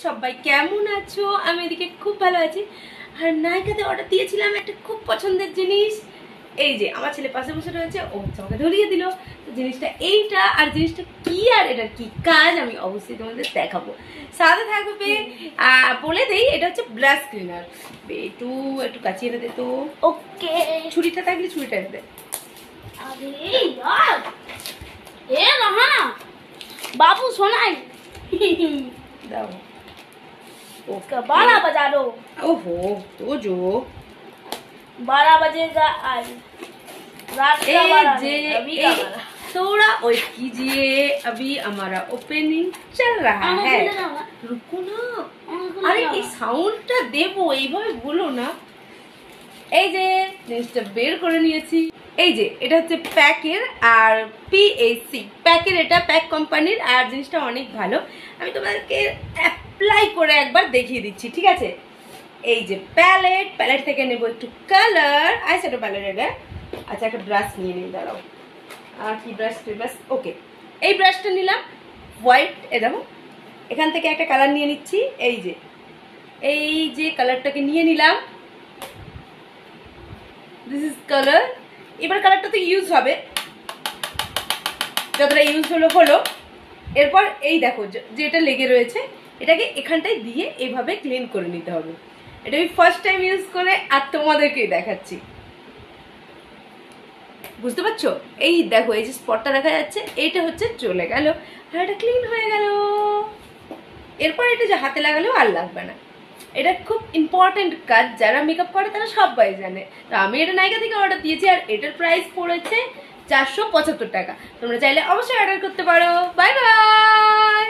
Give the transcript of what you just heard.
সবাই কেমন আছো? আমি এদিকে খুব ভালো আছি। আর নাইকাতে অর্ডার দিয়েছিলাম একটা খুব পছন্দের জিনিস। এই যে আমার ছেলে পাশে বসে রয়েছে, ও আমাকে ধরিয়ে দিল। তো জিনিসটা এইটা, আর জিনিসটা কি আর এটার কি কাজ আমি অবশ্যই তোমাদের দেখাবো। সাথে থাকবে বলে দেই, এটা হচ্ছে ব্রাশ ক্লিনার। একটু একটু কাছে এনে দে তো। ওকে, ছুরিটা থাকলে ছুরিটা এনে দে। अरे यार ये रहा ना बाबू सोनाई দাও। उसका 12 बजा दो। ओहो तो जो 12 बजेगा आज रात का 12 अभी का 12। थोड़ा वेट कीजिए, अभी हमारा ओपनिंग चल रहा है। रुको ना, अरे এই সাউন্ডটা দেবো, এইভাবে বলো না। এই যে জিনিসটা বের করে নিয়েছি। এই যে এটা হচ্ছে প্যাকের, আর পিএসি প্যাকের, এটা প্যাক কোম্পানির। আর জিনিসটা অনেক ভালো, আমি তোমাদেরকে অ্যাপ্লাই করে একবার দেখিয়ে দিচ্ছি, ঠিক আছে? এই যে প্যালেট থেকে নেব একটু কালার, আইশ্যাডো প্যালেট এটা। আচ্ছা একটা ব্রাশ নিয়ে নিই, দাঁড়াও। আর কি ব্রাশ? ওকে, এই ব্রাশটা নিলাম হোয়াইট। এ দেখো এখান থেকে একটা কালার নিয়ে নিচ্ছি। এই যে কালারটাকে নিয়ে নিলাম, দিস ইজ কালার। এবার কালারটা তো ইউজ হবে, যতটা ইউজ হলো। এরপর এই দেখো যে এটা লেগে রয়েছে, এটাকে এখানটায় দিয়ে এইভাবে ক্লিন করে নিতে হবে। এটা আমি ফার্স্ট টাইম ইউজ করে আর তোমাদেরকেই দেখাচ্ছি, বুঝতে পারছো? এই দেখো এই যে স্পটটা দেখা যাচ্ছে, এইটা হচ্ছে চলে গেল আর এটা ক্লিন হয়ে গেল। এরপর এটা যে হাতে লাগালেও আর লাগবে না। এটা খুব ইম্পর্টেন্ট কাজ, যারা মেকআপ করে তারা সবাই জানে। তো আমি এটা নাইকা থেকে অর্ডার দিয়েছি, আর এটার প্রাইস পড়েছে 475 টাকা। তোমরা চাইলে অবশ্যই অর্ডার করতে পারো। Bye bye.